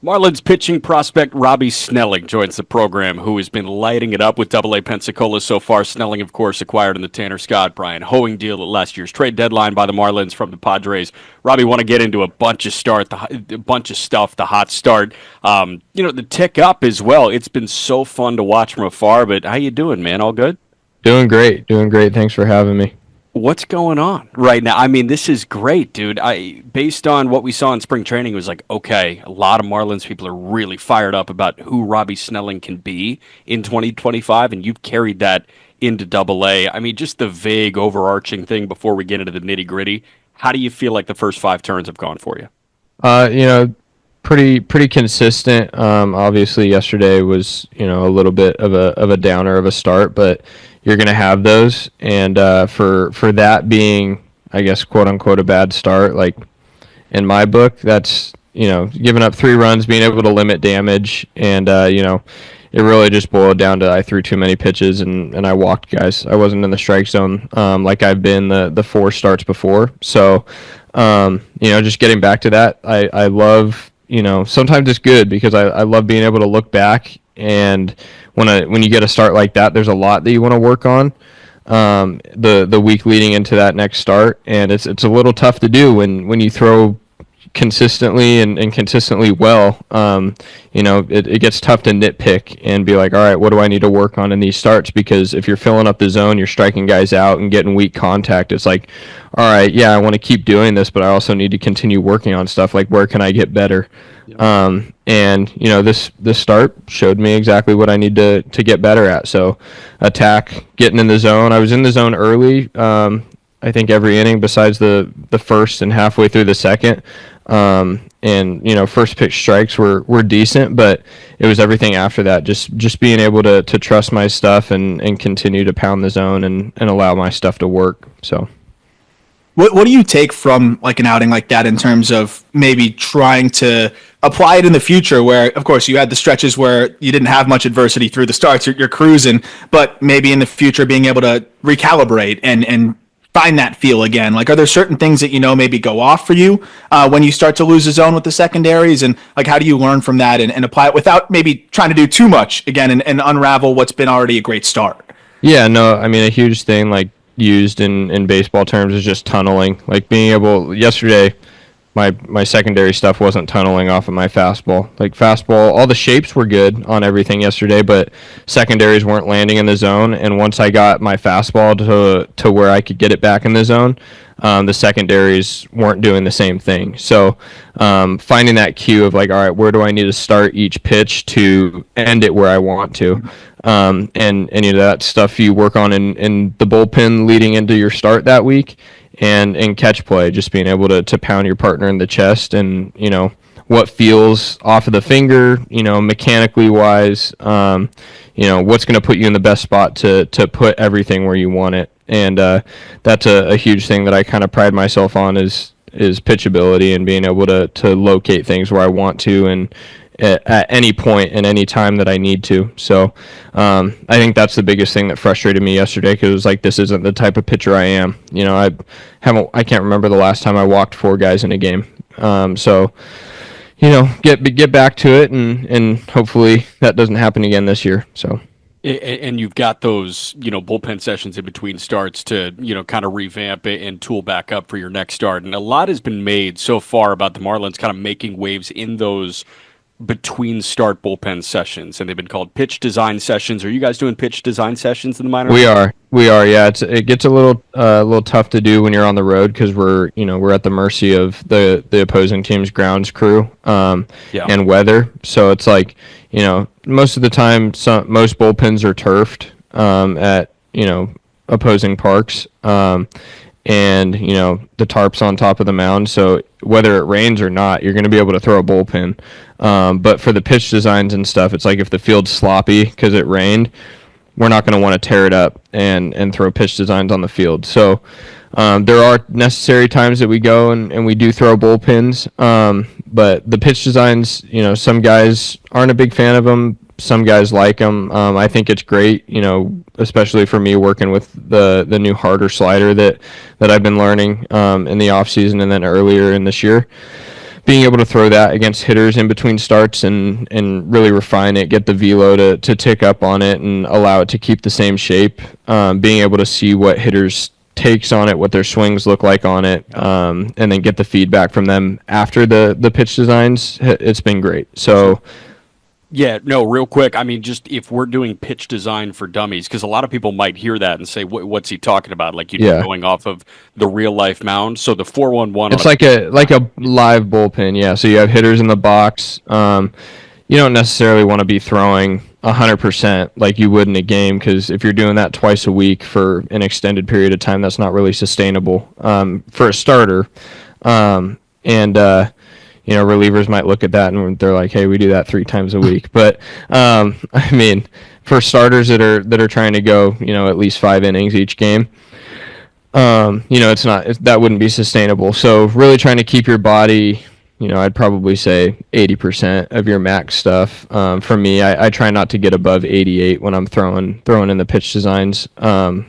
Marlins pitching prospect Robby Snelling joins the program, who has been lighting it up with Double A Pensacola so far. Snelling, of course, acquired in the Tanner Scott, Brian Hoeing deal at last year's trade deadline by the Marlins from the Padres. Robbie, want to get into a bunch of stuff, the hot start, the tick up as well. It's been so fun to watch from afar. But how you doing, man? All good? Doing great. Thanks for having me. What's going on right now? I mean, this is great, dude. Based on what we saw in spring training, it was like, okay, a lot of Marlins people are really fired up about who Robby Snelling can be in 2025, and you've carried that into Double A. I mean, just the vague, overarching thing before we get into the nitty gritty. How do you feel like the first 5 turns have gone for you? Pretty consistent. Obviously, yesterday was a little bit of a downer of a start, but you're going to have those, and for that being, I guess, quote unquote, a bad start, like in my book, that's giving up 3 runs, being able to limit damage, and it really just boiled down to I threw too many pitches and I walked guys. I wasn't in the strike zone like I've been the 4 starts before. So just getting back to that, I love sometimes it's good because I love being able to look back, and when you get a start like that, there's a lot that you want to work on the week leading into that next start, and it's a little tough to do when you throw consistently and consistently well. It gets tough to nitpick and be like, all right, what do I need to work on in these starts? Because if you're filling up the zone, you're striking guys out and getting weak contact. It's like, all right, yeah, I want to keep doing this, but I also need to continue working on stuff like where can I get better? Yeah. This start showed me exactly what I need to get better at. So attack, getting in the zone. I was in the zone early. I think every inning besides the first and halfway through the second. First pitch strikes were decent, but it was everything after that. Just being able to trust my stuff and continue to pound the zone and allow my stuff to work. So. What do you take from like an outing like that in terms of maybe trying to apply it in the future where, of course, you had the stretches where you didn't have much adversity through the starts, you're cruising, but maybe in the future being able to recalibrate and find that feel again? Like, are there certain things that maybe go off for you when you start to lose the zone with the secondaries, and like how do you learn from that and apply it without maybe trying to do too much again and unravel what's been already a great start? Yeah, no, I mean, a huge thing like used in baseball terms is just tunneling. Like being able, yesterday my secondary stuff wasn't tunneling off of my fastball. Like fastball, all the shapes were good on everything yesterday, but secondaries weren't landing in the zone. And once I got my fastball to where I could get it back in the zone, the secondaries weren't doing the same thing. So finding that cue of like, all right, where do I need to start each pitch to end it where I want to? And that stuff you work on in the bullpen leading into your start that week, and catch play, just being able to pound your partner in the chest, and what feels off of the finger, mechanically wise, what's going to put you in the best spot to put everything where you want it. And that's a huge thing that I kind of pride myself on is pitchability and being able to locate things where I want to and at any point and any time that I need to. So I think that's the biggest thing that frustrated me yesterday, because it was like, this isn't the type of pitcher I am. I can't remember the last time I walked 4 guys in a game. So get back to it, and hopefully that doesn't happen again this year. So. And you've got those, bullpen sessions in between starts to, kind of revamp it and tool back up for your next start. And a lot has been made so far about the Marlins kind of making waves in those between start bullpen sessions, and they've been called pitch design sessions. Are you guys doing pitch design sessions in the minor leagues? We are. Yeah, it gets a little tough to do when you're on the road, because we're at the mercy of the opposing team's grounds crew and weather. So it's like, most of the time most bullpens are turfed at opposing parks, and the tarp's on top of the mound, so whether it rains or not, you're going to be able to throw a bullpen. But for the pitch designs and stuff, it's like if the field's sloppy because it rained, we're not going to want to tear it up and throw pitch designs on the field. So there are necessary times that we go and we do throw bullpens. But the pitch designs, some guys aren't a big fan of them. Some guys like them. I think it's great, especially for me working with the new harder slider that I've been learning in the off season and then earlier in this year. being able to throw that against hitters in between starts and really refine it, get the velo to tick up on it and allow it to keep the same shape, being able to see what hitters takes on it, what their swings look like on it, and then get the feedback from them after the pitch designs, it's been great. So Yeah, no, real quick. I mean, just if we're doing pitch design for dummies, because a lot of people might hear that and say, "What's he talking about?" Like you're going off of the real life mound. So the 4-1-1. It's like a live bullpen, yeah. So you have hitters in the box. You don't necessarily want to be throwing 100% like you would in a game, because if you're doing that twice a week for an extended period of time, that's not really sustainable for a starter. Relievers might look at that and they're like, "Hey, we do that 3 times a week." But I mean, for starters that are trying to go, at least 5 innings each game, that wouldn't be sustainable. So really trying to keep your body, I'd probably say 80% of your max stuff. For me, I try not to get above 88 when I'm throwing in the pitch designs, and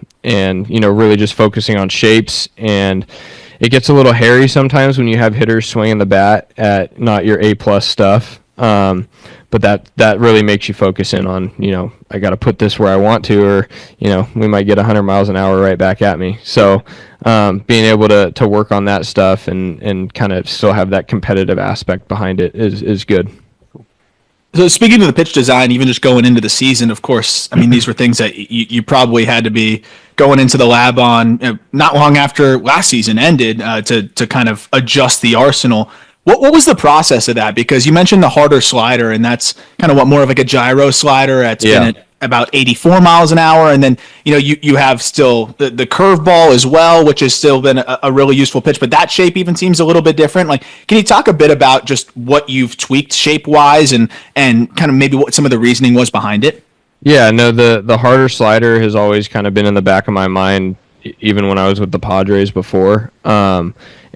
really just focusing on shapes. And it gets a little hairy sometimes when you have hitters swinging the bat at not your A+ stuff. But that really makes you focus in on, I got to put this where I want to, or, we might get 100 miles an hour right back at me. So being able to work on that stuff and kind of still have that competitive aspect behind it is good. So speaking of the pitch design, even just going into the season, of course, I mean, these were things that you probably had to be going into the lab on not long after last season ended to kind of adjust the arsenal. What was the process of that? Because you mentioned the harder slider, and that's kind of more of like a gyro slider. It's been at about 84 miles an hour. And then, you have still the curveball as well, which has still been a really useful pitch, but that shape even seems a little bit different. Like, can you talk a bit about just what you've tweaked shape-wise and kind of maybe what some of the reasoning was behind it? Yeah, no, the harder slider has always kind of been in the back of my mind, even when I was with the Padres before.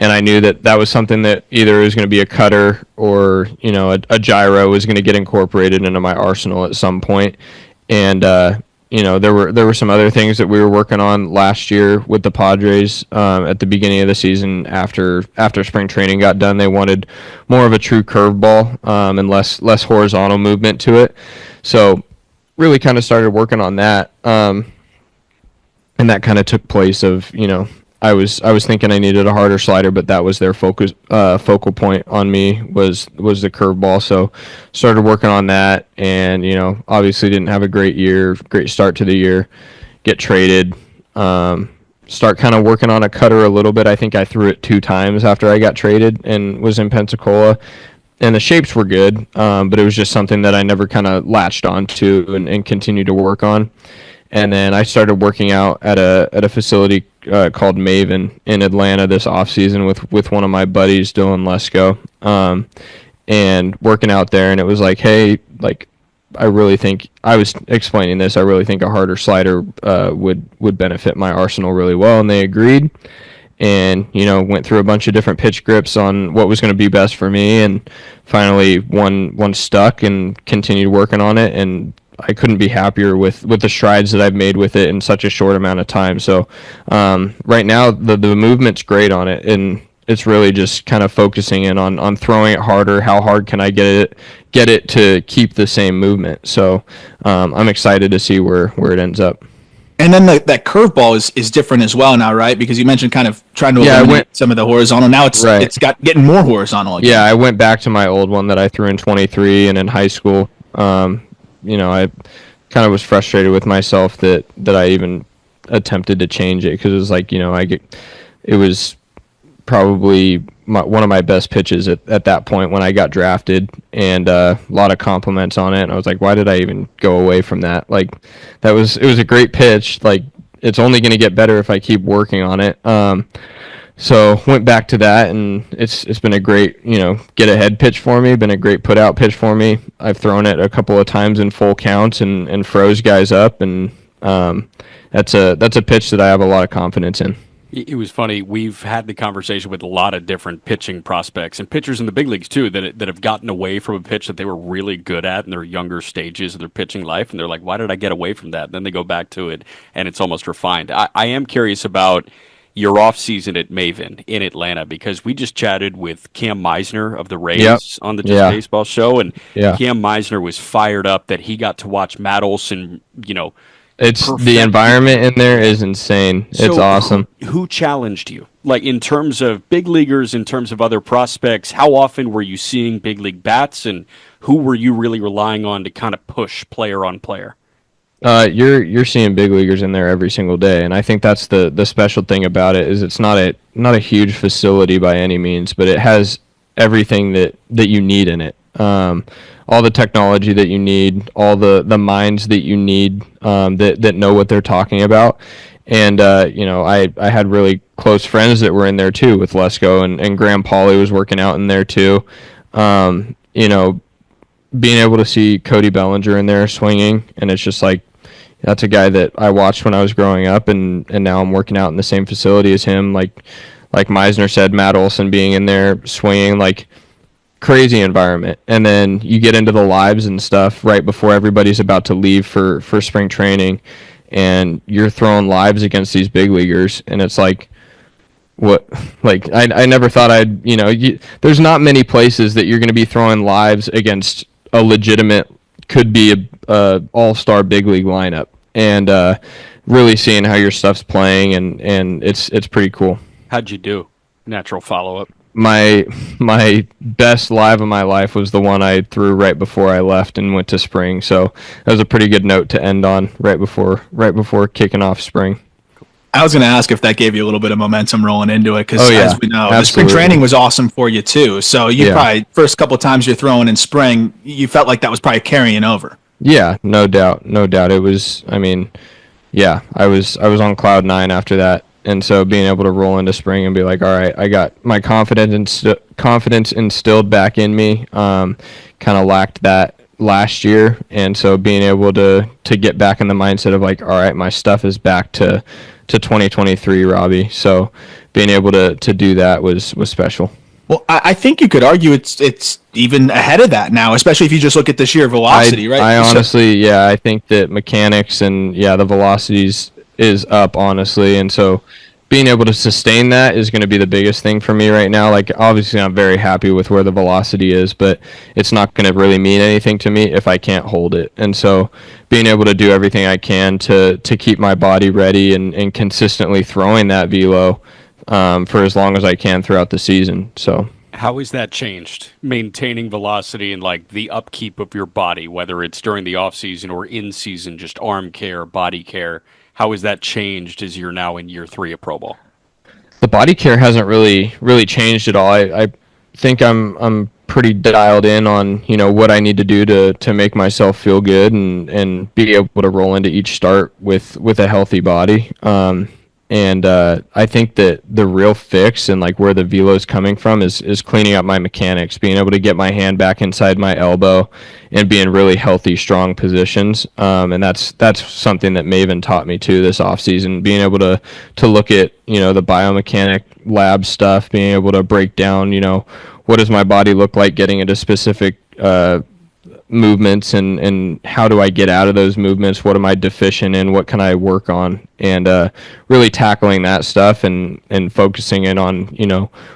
And I knew that was something that either was going to be a cutter or, a gyro was going to get incorporated into my arsenal at some point. And, there were some other things that we were working on last year with the Padres at the beginning of the season. After spring training got done, they wanted more of a true curveball and less horizontal movement to it. So really kind of started working on that. And that kind of took place of, I was thinking I needed a harder slider, but that was their focal point on me was the curveball. So started working on that, and obviously didn't have a great start to the year. Get traded, start kind of working on a cutter a little bit. I think I threw it 2 times after I got traded and was in Pensacola, and the shapes were good, but it was just something that I never kind of latched onto and continued to work on. And then I started working out at a facility called Maven in Atlanta this offseason with one of my buddies, Dylan Lesko, and working out there. And it was like, hey, like, I really think, I was explaining this, I really think a harder slider would benefit my arsenal really well. And they agreed. And, went through a bunch of different pitch grips on what was going to be best for me. And finally one stuck and continued working on it. And I couldn't be happier with the strides that I've made with it in such a short amount of time. So right now the movement's great on it, and it's really just kind of focusing in on throwing it harder. How hard can I get it to keep the same movement? So I'm excited to see where it ends up. And then that curveball is different as well now, right? Because you mentioned kind of trying to eliminate some of the horizontal. Now it's getting more horizontal again. Yeah, I went back to my old one that I threw in 23 and in high school. I kind of was frustrated with myself that I even attempted to change it, because it was like, it was probably one of my best pitches at that point when I got drafted, and a lot of compliments on it. And I was like, why did I even go away from that? Like, it was a great pitch. Like, it's only going to get better if I keep working on it. So went back to that, and it's been a great, get ahead pitch for me, been a great put out pitch for me. I've thrown it a couple of times in full counts and froze guys up, and that's a pitch that I have a lot of confidence in. It was funny. We've had the conversation with a lot of different pitching prospects and pitchers in the big leagues too that have gotten away from a pitch that they were really good at in their younger stages of their pitching life, and they're like, why did I get away from that? And then they go back to it, and it's almost refined. I am curious about, your offseason at Maven in Atlanta, because we just chatted with Cam Meisner of the Rays Yep. on the Just Baseball show, and Yeah. Cam Meisner was fired up that he got to watch Matt Olson, It's perfect. the environment in there is insane. It's So awesome. Who challenged you? Like, in terms of big leaguers, in terms of other prospects, how often were you seeing big league bats, and who were you really relying on to kind of push player on player? You're seeing big leaguers in there every single day, and I think that's the special thing about it is it's not a huge facility by any means, but it has everything that you need in it. All the technology that you need, all the minds that you need that know what they're talking about. And I had really close friends that were in there too with Lesko, and Graham Pauly was working out in there too. Being able to see Cody Bellinger in there swinging, and it's just like, that's a guy that I watched when I was growing up, and now I'm working out in the same facility as him. Like Meisner said, Matt Olson being in there swinging, like, crazy environment. And then you get into the lives and stuff right before everybody's about to leave for spring training, and you're throwing lives against these big leaguers, and it's like, what, like, I never thought there's not many places that you're going to be throwing lives against a legitimate, could be a all-star big league lineup, and really seeing how your stuff's playing, and it's pretty cool. How'd you do? Natural follow-up. My best live of my life was the one I threw right before I left and went to spring, so that was a pretty good note to end on right before kicking off spring. I was going to ask if that gave you a little bit of momentum rolling into it, because as we know, the spring absolutely. training was awesome for you too. So you probably, first couple of times you're throwing in spring, you felt like that was probably carrying over. Yeah, no doubt. It was, I was on cloud nine after that. And so being able to roll into spring and be like, all right, I got my confidence instilled back in me. Kind of lacked that last year, and so being able to get back in the mindset of like, all right, my stuff is back to 2023, Robby. So being able to do that was special. Well, I think you could argue it's even ahead of that now, especially if you just look at the sheer velocity, right? I honestly, I think that mechanics and the velocities is up, honestly, and so being able to sustain that is going to be the biggest thing for me right now. Like, obviously I'm very happy with where the velocity is, but it's not going to really mean anything to me if I can't hold it. And so being able to do everything I can to keep my body ready and consistently throwing that velo for as long as I can throughout the season. So how has that changed, maintaining velocity and like the upkeep of your body, whether it's during the off season or in season, just arm care, body care? How has that changed as you're now in year 3 of Pro Ball? The body care hasn't really changed at all. I think I'm pretty dialed in on what I need to do to make myself feel good and be able to roll into each start with a healthy body. And I think that the real fix and like where the velo is coming from is cleaning up my mechanics, being able to get my hand back inside my elbow and be in really healthy, strong positions. And that's something that Maven taught me too this offseason, being able to look at, the biomechanic lab stuff, being able to break down, what does my body look like getting into specific movements and how do I get out of those movements, what am I deficient in, what can I work on, and really tackling that stuff and focusing in on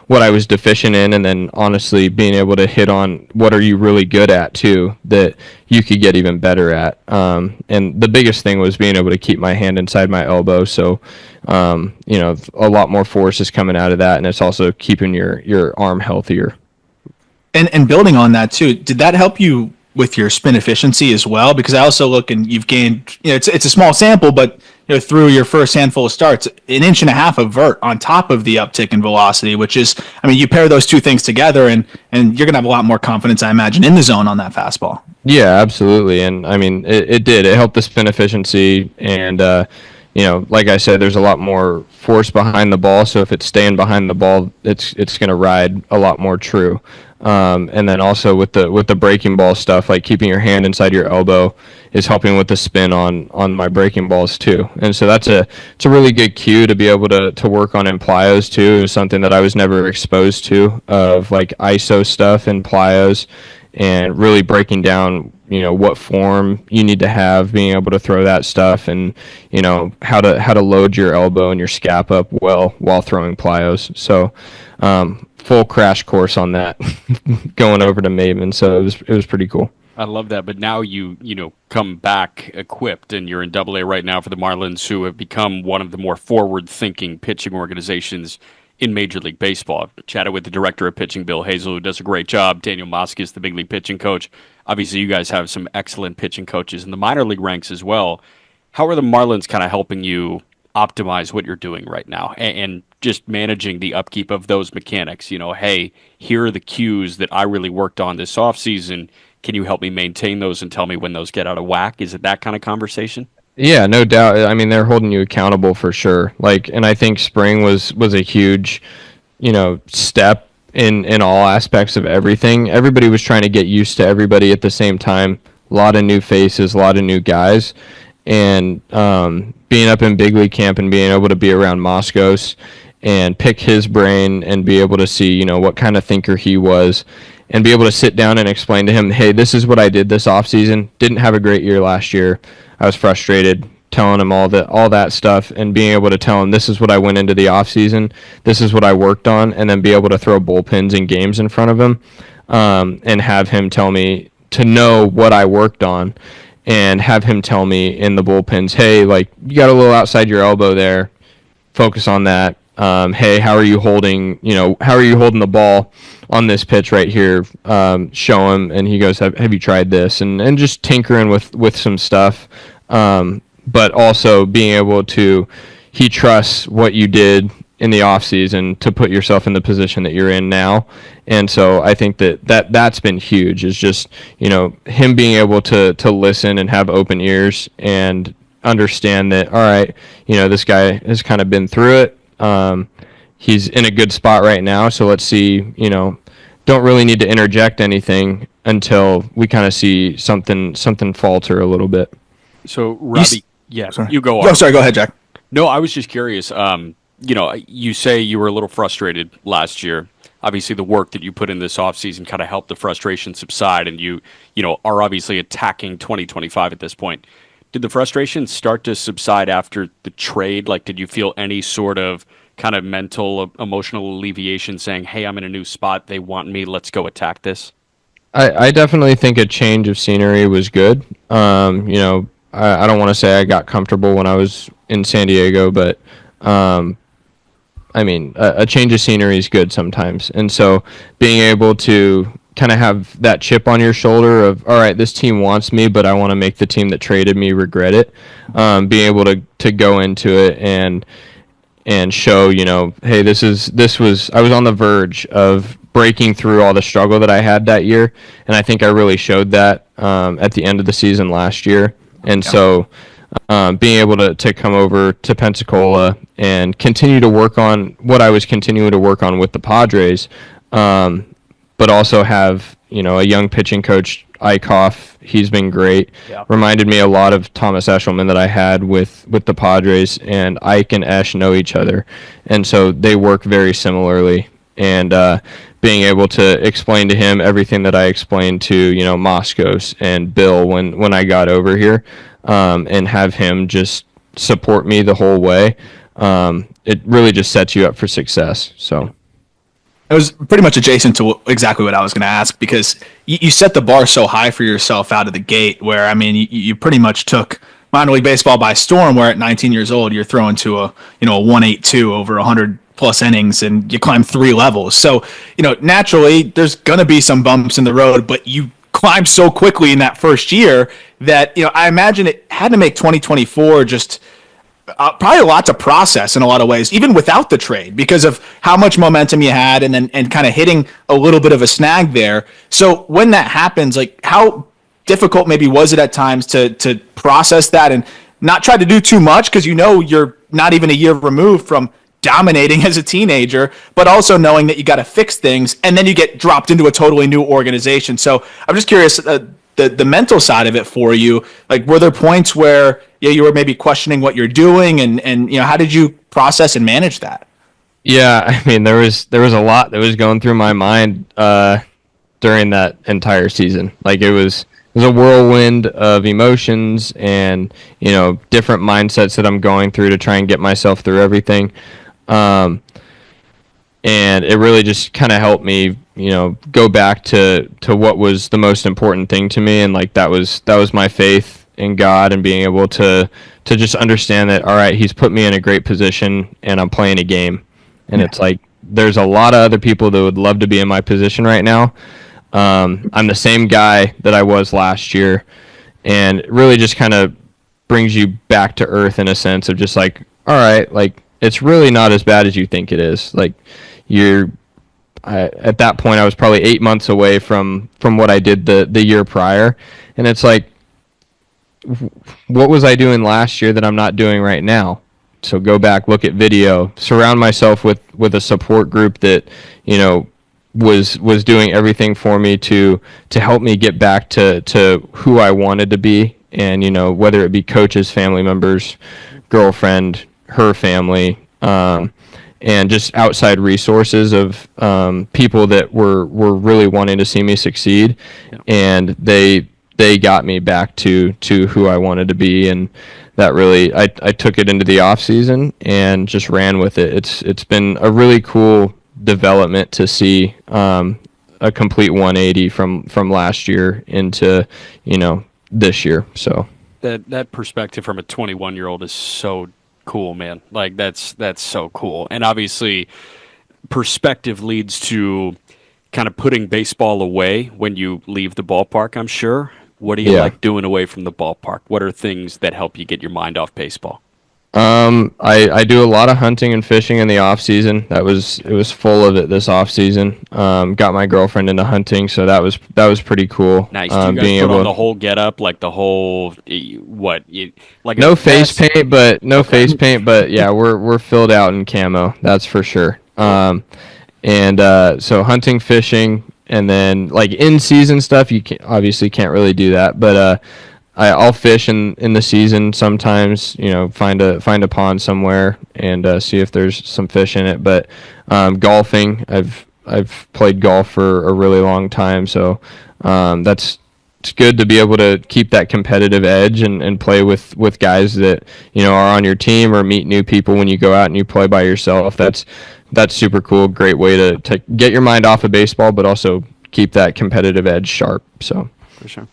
what I was deficient in, and then honestly being able to hit on what are you really good at too that you could get even better at. And the biggest thing was being able to keep my hand inside my elbow, so a lot more force is coming out of that, and it's also keeping your arm healthier. And building on that too, did that help you with your spin efficiency as well? Because I also look, and you've gained, it's a small sample, but through your first handful of starts, 1.5 inches of vert on top of the uptick in velocity, which is, you pair those two things together, and you're gonna have a lot more confidence, I imagine, in the zone on that fastball. Yeah, absolutely, and it did. It helped the spin efficiency, and like I said, there's a lot more force behind the ball, so if it's staying behind the ball, it's going to ride a lot more true. And then also with the breaking ball stuff, like keeping your hand inside your elbow is helping with the spin on my breaking balls too. And so it's a really good cue to be able to work on in plyos too. It was something that I was never exposed to, of like ISO stuff in plyos, and really breaking down what form you need to have, being able to throw that stuff, and how to load your elbow and your scap up well while throwing plyos. So full crash course on that going over to Maven. So it was pretty cool. I love that. But now you come back equipped, and you're in Double A right now for the Marlins, who have become one of the more forward-thinking pitching organizations in Major League Baseball. I've chatted with the director of pitching, Bill Hazel, who does a great job. Daniel Moskis, the big league pitching coach. Obviously, you guys have some excellent pitching coaches in the minor league ranks as well. How are the Marlins kind of helping you optimize what you're doing right now and just managing the upkeep of those mechanics? Hey, here are the cues that I really worked on this offseason. Can you help me maintain those and tell me when those get out of whack? Is it that kind of conversation? Yeah, no doubt. I mean, they're holding you accountable for sure. And I think spring was a huge, step in all aspects of everything. Everybody was trying to get used to everybody at the same time. A lot of new faces, a lot of new guys, and being up in big league camp and being able to be around Moskos and pick his brain and be able to see, what kind of thinker he was, and be able to sit down and explain to him, hey, this is what I did this offseason. Didn't have a great year last year. I was frustrated, telling him all that stuff, and being able to tell him this is what I went into the offseason, this is what I worked on, and then be able to throw bullpens and games in front of him, and have him tell me to know what I worked on, and have him tell me in the bullpens, hey, you got a little outside your elbow there, focus on that. Hey, how are you holding the ball on this pitch right here? Show him, and he goes, have you tried this? And just tinkering with some stuff, but also being able to, he trusts what you did in the off season to put yourself in the position that you're in now. And so I think that's been huge, is just, him being able to listen and have open ears and understand that, all right, this guy has kind of been through it. He's in a good spot right now, so let's see, don't really need to interject anything until we kind of see something falter a little bit. So, Robby, you go on. Oh, sorry, go ahead, Jack. No, I was just curious. You say you were a little frustrated last year. Obviously, the work that you put in this offseason kind of helped the frustration subside, and you are obviously attacking 2025 at this point. Did the frustration start to subside after the trade? Did you feel any sort of kind of mental, emotional alleviation saying, hey, I'm in a new spot, they want me, let's go attack this? I definitely think a change of scenery was good. I don't want to say I got comfortable when I was in San Diego, but a change of scenery is good sometimes. And so being able to kind of have that chip on your shoulder of, all right, this team wants me, but I want to make the team that traded me regret it. Being able to go into it and show, hey, I was on the verge of breaking through all the struggle that I had that year, and I think I really showed that at the end of the season last year. And so being able to come over to Pensacola and continue to work on what I was continuing to work on with the Padres, but also have, a young pitching coach, Eichhoff. He's been great. Yeah. Reminded me a lot of Thomas Eshelman that I had with the Padres, and Ike and Esh know each other. And so they work very similarly. And being able to explain to him everything that I explained to, Moskos and Bill when I got over here, and have him just support me the whole way, it really just sets you up for success. So. It was pretty much adjacent to exactly what I was going to ask, because you set the bar so high for yourself out of the gate where, you pretty much took minor league baseball by storm, where at 19 years old, you're throwing to a 182 over 100 plus innings, and you climb 3 levels. So, naturally there's going to be some bumps in the road, but you climbed so quickly in that first year that, I imagine it had to make 2024 just probably a lot to process in a lot of ways, even without the trade, because of how much momentum you had and kind of hitting a little bit of a snag there. So when that happens, how difficult maybe was it at times to process that and not try to do too much, because you're not even a year removed from dominating as a teenager, but also knowing that you got to fix things, and then you get dropped into a totally new organization. So I'm just curious, the mental side of it for you, were there points where you were maybe questioning what you're doing, and how did you process and manage that? Yeah, there was a lot that was going through my mind during that entire season. It there's a whirlwind of emotions and, different mindsets that I'm going through to try and get myself through everything. And it really just kind of helped me, go back to what was the most important thing to me. And like, that was my faith in God and being able to just understand that, all right, he's put me in a great position and I'm playing a game. And it's like, there's a lot of other people that would love to be in my position right now. I'm the same guy that I was last year, and it really just kind of brings you back to earth in a sense of just like, all right, like, it's really not as bad as you think it is. Like, at that point, I was probably 8 months away from what I did the year prior, and it's like, what was I doing last year that I'm not doing right now? So go back, look at video, surround myself with a support group that, was doing everything for me to help me get back to who I wanted to be. And, whether it be coaches, family members, girlfriend, her family, and just outside resources of people that were really wanting to see me succeed. Yeah. And they got me back to who I wanted to be. And that really, I took it into the off season and just ran with it. It's been a really cool development to see a complete 180 from last year into, this year. So that perspective from a 21-year-old is so cool, man. Like, that's so cool. And obviously perspective leads to kind of putting baseball away when you leave the ballpark, I'm sure. What do you like doing away from the ballpark? What are things that help you get your mind off baseball? I do a lot of hunting and fishing in the off season. It was full of it this off season. Got my girlfriend into hunting, so that was pretty cool. Nice. Do you guys put on the whole get up, like the whole like no face paint, but yeah, we're filled out in camo. That's for sure. So hunting, fishing. And then, like, in-season stuff, you obviously can't really do that. But I'll fish in the season sometimes. Find a pond somewhere and see if there's some fish in it. But golfing, I've played golf for a really long time, so it's good to be able to keep that competitive edge and play with guys that are on your team, or meet new people when you go out and you play by yourself. That's super cool. Great way to get your mind off of baseball, but also keep that competitive edge sharp. So for sure.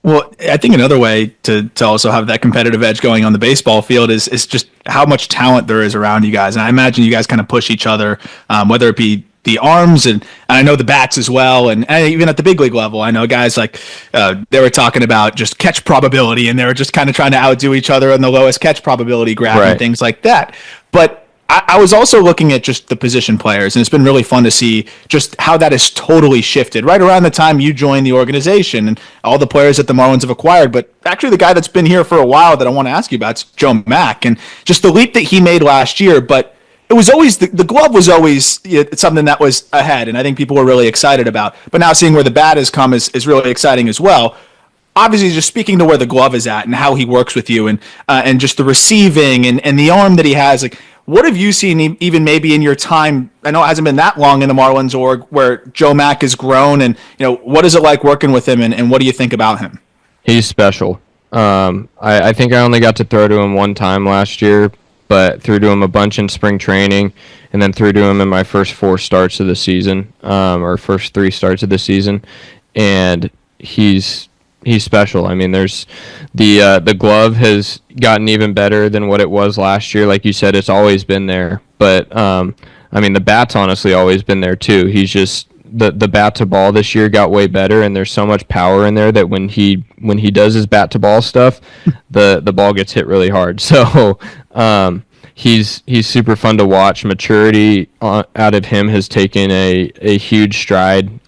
Well, I think another way to also have that competitive edge going on the baseball field is just how much talent there is around you guys. And I imagine you guys kind of push each other, whether it be the arms and I know the bats as well. And even at the big league level, I know guys like they were talking about just catch probability, and they were just kind of trying to outdo each other on the lowest catch probability graph and things like that. But I was also looking at just the position players, and it's been really fun to see just how that has totally shifted right around the time you joined the organization and all the players that the Marlins have acquired. But actually the guy that's been here for a while that I want to ask you about is Joe Mack, and just the leap that he made last year. But it was always, the glove was always something that was ahead, and I think people were really excited about. But now seeing where the bat has come is really exciting as well. Obviously, just speaking to where the glove is at and how he works with you, and just the receiving and the arm that he has, like, what have you seen even maybe in your time? I know it hasn't been that long in the Marlins org where Joe Mack has grown, and what is it like working with him, and what do you think about him? He's special. I think I only got to throw to him one time last year, but threw to him a bunch in spring training, and then threw to him in my first 4 starts of the season, or first 3 starts of the season, and he's special. I mean, there's the glove has gotten even better than what it was last year. Like you said, it's always been there. But I mean, the bat's honestly always been there too. He's just the bat to ball this year got way better, and there's so much power in there that when he does his bat to ball stuff, the ball gets hit really hard. So he's super fun to watch. Maturity out of him has taken a huge stride.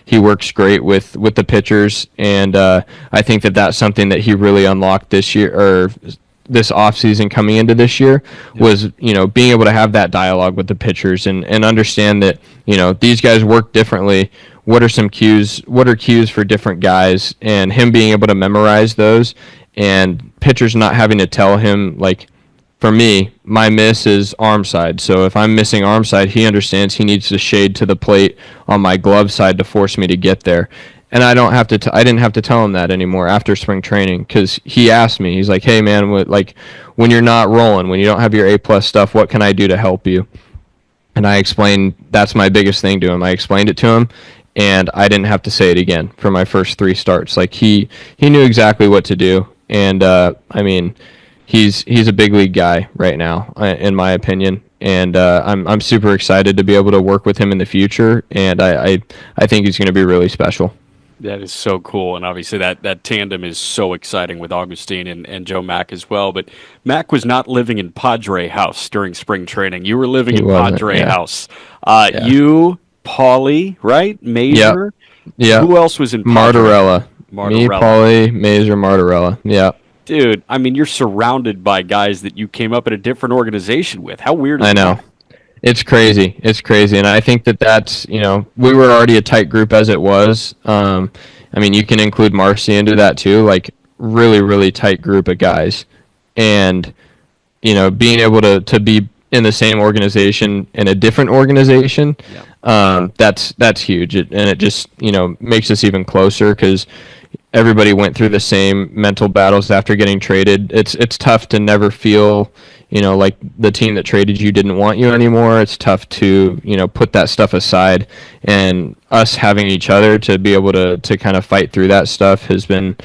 He works great with the pitchers, and I think that's something that he really unlocked this year, or this offseason coming into this year, was being able to have that dialogue with the pitchers and understand that these guys work differently. What are some cues? What are cues for different guys? And him being able to memorize those, and pitchers not having to tell him, like, for me, my miss is arm side. So if I'm missing arm side, he understands he needs to shade to the plate on my glove side to force me to get there. and I didn't have to tell him that anymore after spring training, because he asked me. He's like, "Hey man, when you're not rolling, when you don't have your A+ stuff, what can I do to help you?" And I explained that's my biggest thing to him. I explained it to him, and I didn't have to say it again for my first 3 starts. Like he knew exactly what to do, and I mean, he's a big league guy right now, in my opinion. And I'm super excited to be able to work with him in the future, and I think he's going to be really special. That is so cool, and obviously that tandem is so exciting with Augustine and Joe Mack as well. But Mack was not living in Padre house during spring training. You were living in Padre house. Yeah. You, Paulie, right? Major? Yeah. Who else was in Padre? Martorella. Me, Paulie, Major, Martorella. Yeah. Dude, I mean, you're surrounded by guys that you came up in a different organization with. How weird is I know. that? It's crazy. It's crazy. And I think that's, we were already a tight group as it was. I mean, you can include Marcy into that too, like really, really tight group of guys. And, being able to be in the same organization in a different organization, that's huge. And it just, makes us even closer, because everybody went through the same mental battles after getting traded. It's tough to never feel, like the team that traded you didn't want you anymore. It's tough to, put that stuff aside, and us having each other to be able to kind of fight through that stuff has been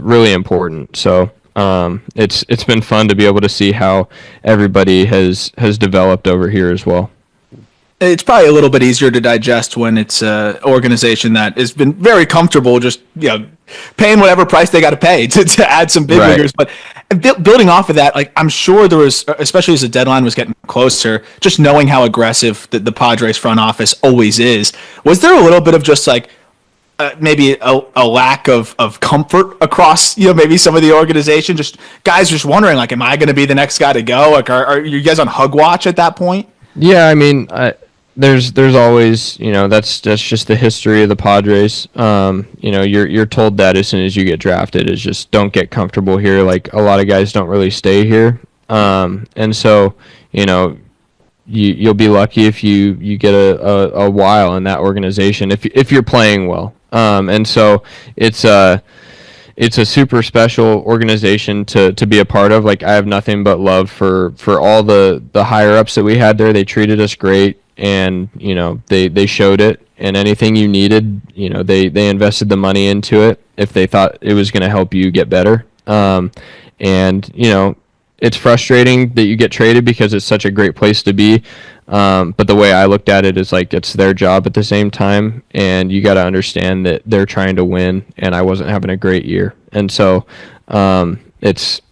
really important. So it's been fun to be able to see how everybody has developed over here as well. It's probably a little bit easier to digest when it's an organization that has been very comfortable just paying whatever price they got to pay to add some big leaguers. But building off of that, like, I'm sure there was, especially as the deadline was getting closer, just knowing how aggressive the Padres front office always is. Was there a little bit of just like maybe a lack of comfort across maybe some of the organization? Just guys just wondering, like, am I going to be the next guy to go? Like, are you guys on hug watch at that point? Yeah, I mean, there's always, that's just the history of the Padres. You're told that as soon as you get drafted, is just don't get comfortable here. Like, a lot of guys don't really stay here. And so, you'll be lucky if you get a while in that organization if you're playing well. And so it's a super special organization to be a part of. Like, I have nothing but love for all the higher ups that we had there. They treated us great, and they showed it. And anything you needed, they invested the money into it if they thought it was going to help you get better. And it's frustrating that you get traded because it's such a great place to be. But the way I looked at it is like it's their job at the same time, and you got to understand that they're trying to win, and I wasn't having a great year. And so it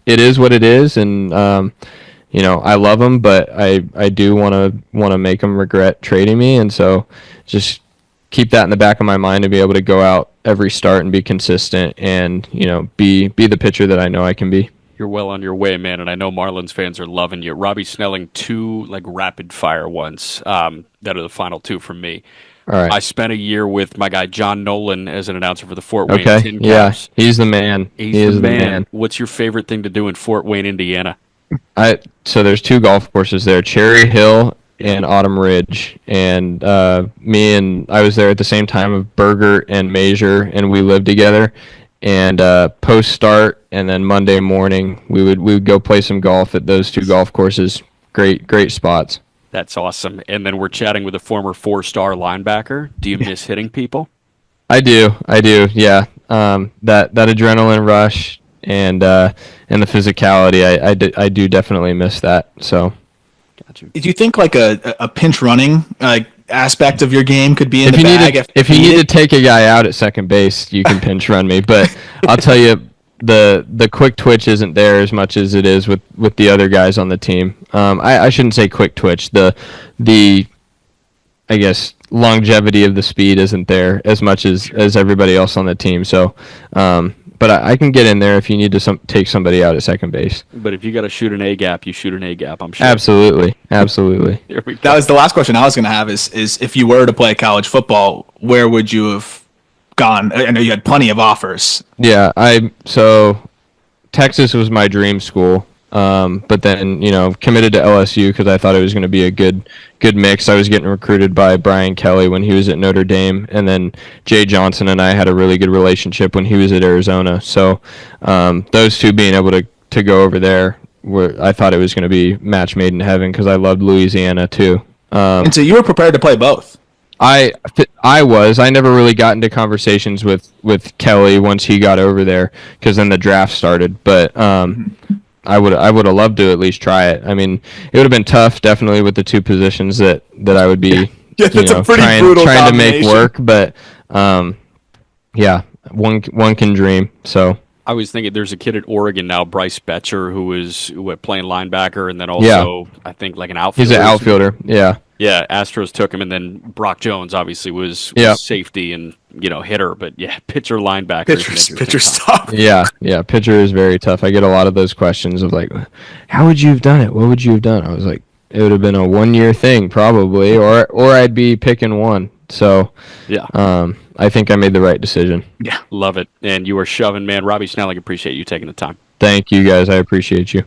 is what it is, and I love them, but I do want to make them regret trading me, and so just keep that in the back of my mind to be able to go out every start and be consistent, and be the pitcher that I know I can be. You're well on your way, man, and I know Marlins fans are loving you. Robby Snelling, 2 rapid fire ones that are the final 2 from me. All right. I spent a year with my guy John Nolan as an announcer for the Fort Wayne Tin Caps. Yeah, he's the man. He's the man. What's your favorite thing to do in Fort Wayne, Indiana? So there's 2 golf courses there, Cherry Hill and Autumn Ridge, and I was there at the same time of Berger and Major, and we lived together. And post start, and then Monday morning, we would go play some golf at those 2 golf courses. Great spots. That's awesome. And then we're chatting with a former 4-star linebacker. Do you miss hitting people? I do. Yeah. That adrenaline rush and the physicality, I do definitely miss that. So. Gotcha. Do you think like a pinch running aspect of your game could be in the bag? If you need to take a guy out at second base, you can pinch run me. But I'll tell you, the quick twitch isn't there as much as it is with the other guys on the team. I shouldn't say quick twitch. The I guess longevity of the speed isn't there as much as everybody else on the team. So, but I can get in there if you need to take somebody out at second base. But if you got to shoot an A gap, you shoot an A gap. I'm sure. Absolutely. Here we go. That was the last question I was going to have. Is if you were to play college football, where would you have gone? I know you had plenty of offers. Yeah, so Texas was my dream school, but then committed to LSU because I thought it was going to be a good good mix. I was getting recruited by Brian Kelly when he was at Notre Dame, and then Jay Johnson and I had a really good relationship when he was at Arizona. So those two being able to go over there, I thought it was going to be match made in heaven because I loved Louisiana too. And so you were prepared to play both. I never really got into conversations with Kelly once he got over there because then the draft started. But I would have loved to at least try it. I mean, it would have been tough, definitely, with the two positions that I would be trying to make work. But yeah, one can dream. So I was thinking there's a kid at Oregon now, Bryce Betcher, who is playing linebacker and then also I think like an outfielder. He's an outfielder. Yeah. Yeah, Astros took him, and then Brock Jones obviously was safety and hitter, but pitcher, linebacker. Pitcher's tough. Yeah, pitcher is very tough. I get a lot of those questions of like, how would you have done it? What would you have done? I was like, it would have been a 1-year thing probably, or I'd be picking one. So I think I made the right decision. Yeah, love it. And you were shoving, man. Robby Snelling, appreciate you taking the time. Thank you guys. I appreciate you.